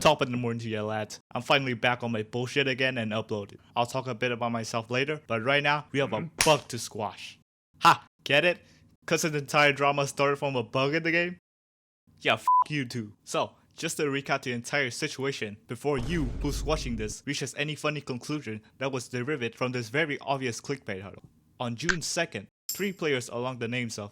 Top of the morning to you lads. I'm finally back on my bullshit again and uploaded. I'll talk a bit about myself later, but right now, we have a bug to squash. Ha! Get it? Cause the entire drama started from a bug in the game? Yeah, f you too. So, just to recap the entire situation, before you, who's watching this, reaches any funny conclusion that was derived from this very obvious clickbait huddle. On June 2nd, 3 players along the names of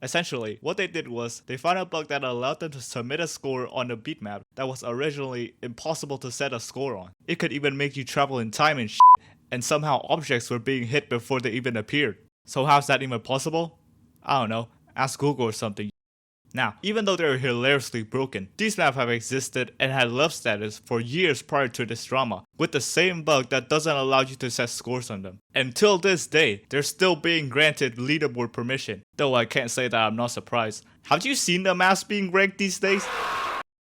Essentially, what they did was, they found a bug that allowed them to submit a score on a beat map that was originally impossible to set a score on. It could even make you travel in time and shit, and somehow objects were being hit before they even appeared. So how's that even possible? I don't know, ask Google or something. Now, even though they're hilariously broken, these maps have existed and had love status for years prior to this drama, with the same bug that doesn't allow you to set scores on them. Until this day, they're still being granted leaderboard permission, though I can't say that I'm not surprised. Have you seen the maps being ranked these days?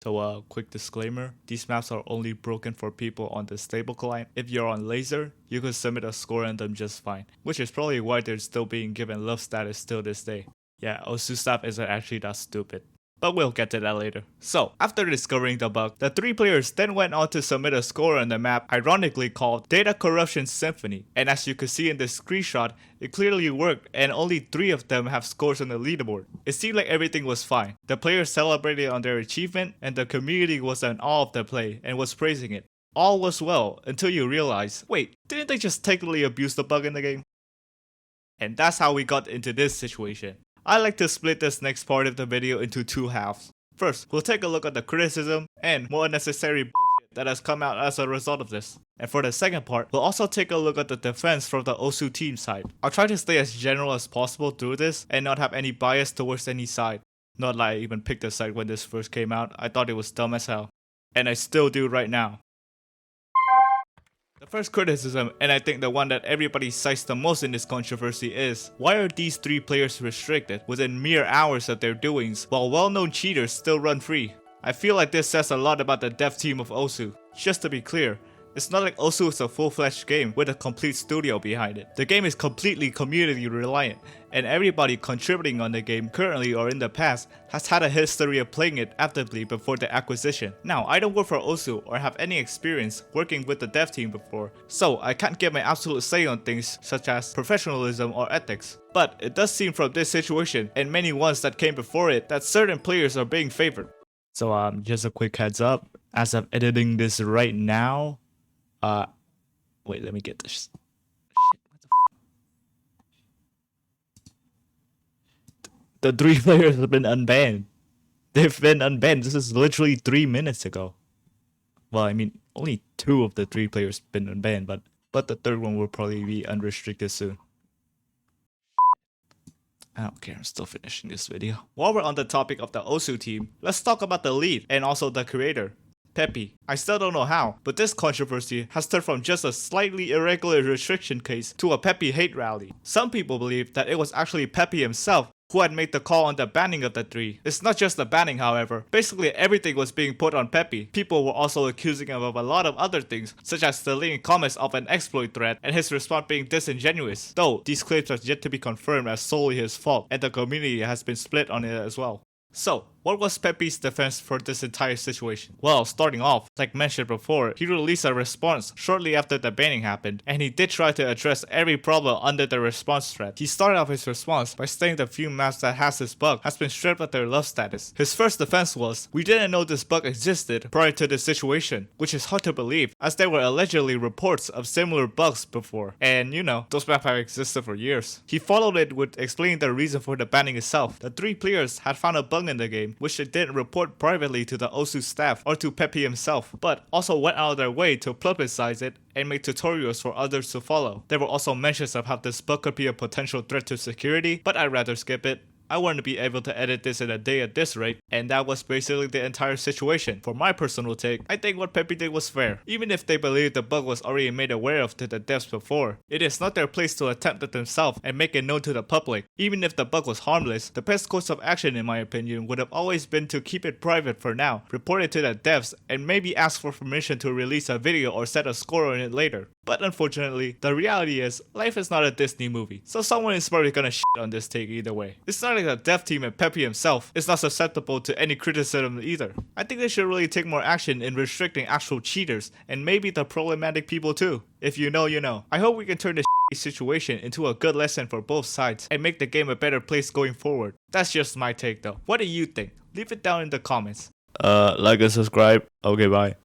So quick disclaimer, these maps are only broken for people on the stable client. If you're on laser, you can submit a score on them just fine, which is probably why they're still being given love status till this day. Yeah, Osu staff isn't actually that stupid. But we'll get to that later. So, after discovering the bug, the 3 players then went on to submit a score on the map ironically called Data Corruption Symphony. And as you can see in this screenshot, it clearly worked and only 3 of them have scores on the leaderboard. It seemed like everything was fine. The players celebrated on their achievement and the community was in awe of the play and was praising it. All was well until you realize, wait, didn't they just technically abuse the bug in the game? And that's how we got into this situation. I like to split this next part of the video into 2 halves. First, we'll take a look at the criticism and more unnecessary bullshit that has come out as a result of this. And for the second part, we'll also take a look at the defense from the Osu team side. I'll try to stay as general as possible through this and not have any bias towards any side. Not like I even picked a side when this first came out, I thought it was dumb as hell. And I still do right now. The first criticism, and I think the one that everybody cites the most in this controversy is, why are these 3 players restricted within mere hours of their doings while well-known cheaters still run free? I feel like this says a lot about the dev team of Osu. Just to be clear, it's not like Osu is a full-fledged game with a complete studio behind it. The game is completely community reliant, and everybody contributing on the game currently or in the past has had a history of playing it actively before the acquisition. Now, I don't work for Osu or have any experience working with the dev team before, so I can't give my absolute say on things such as professionalism or ethics. But it does seem from this situation and many ones that came before it that certain players are being favored. So just a quick heads up, as I'm editing this right now, wait, let me get this. Shit, what the 3 players have been unbanned. They've been unbanned. This is literally 3 minutes ago. Well, I mean, only 2 of the 3 players been unbanned, but the 3rd one will probably be unrestricted soon. I don't care, I'm still finishing this video. While we're on the topic of the Osu team, let's talk about the lead and also the creator, Peppy. I still don't know how, but this controversy has turned from just a slightly irregular restriction case to a Peppy hate rally. Some people believe that it was actually Peppy himself who had made the call on the banning of the 3. It's not just the banning, however. Basically everything was being put on Peppy. People were also accusing him of a lot of other things, such as deleting comments of an exploit thread and his response being disingenuous. Though these claims are yet to be confirmed as solely his fault, and the community has been split on it as well. So, what was Peppy's defense for this entire situation? Well, starting off, like mentioned before, he released a response shortly after the banning happened, and he did try to address every problem under the response thread. He started off his response by saying the few maps that has this bug has been stripped of their love status. His first defense was, we didn't know this bug existed prior to this situation, which is hard to believe as there were allegedly reports of similar bugs before, and you know, those maps have existed for years. He followed it with explaining the reason for the banning itself. The 3 players had found a bug in the game, which they didn't report privately to the Osu staff or to Peppy himself, but also went out of their way to publicize it and make tutorials for others to follow. There were also mentions of how this bug could be a potential threat to security, but I'd rather skip it. I want to be able to edit this in a day at this rate, and that was basically the entire situation. For my personal take, I think what Peppy did was fair. Even if they believe the bug was already made aware of to the devs before, it is not their place to attempt it themselves and make it known to the public. Even if the bug was harmless, the best course of action in my opinion would have always been to keep it private for now, report it to the devs, and maybe ask for permission to release a video or set a score on it later. But unfortunately, the reality is, life is not a Disney movie, so someone is probably gonna shit on this take either way. It's not like the dev team and Peppy himself is not susceptible to any criticism either. I think they should really take more action in restricting actual cheaters, and maybe the problematic people too. If you know, you know. I hope we can turn this situation into a good lesson for both sides and make the game a better place going forward. That's just my take though. What do you think? Leave it down in the comments. Like and subscribe. Okay, bye.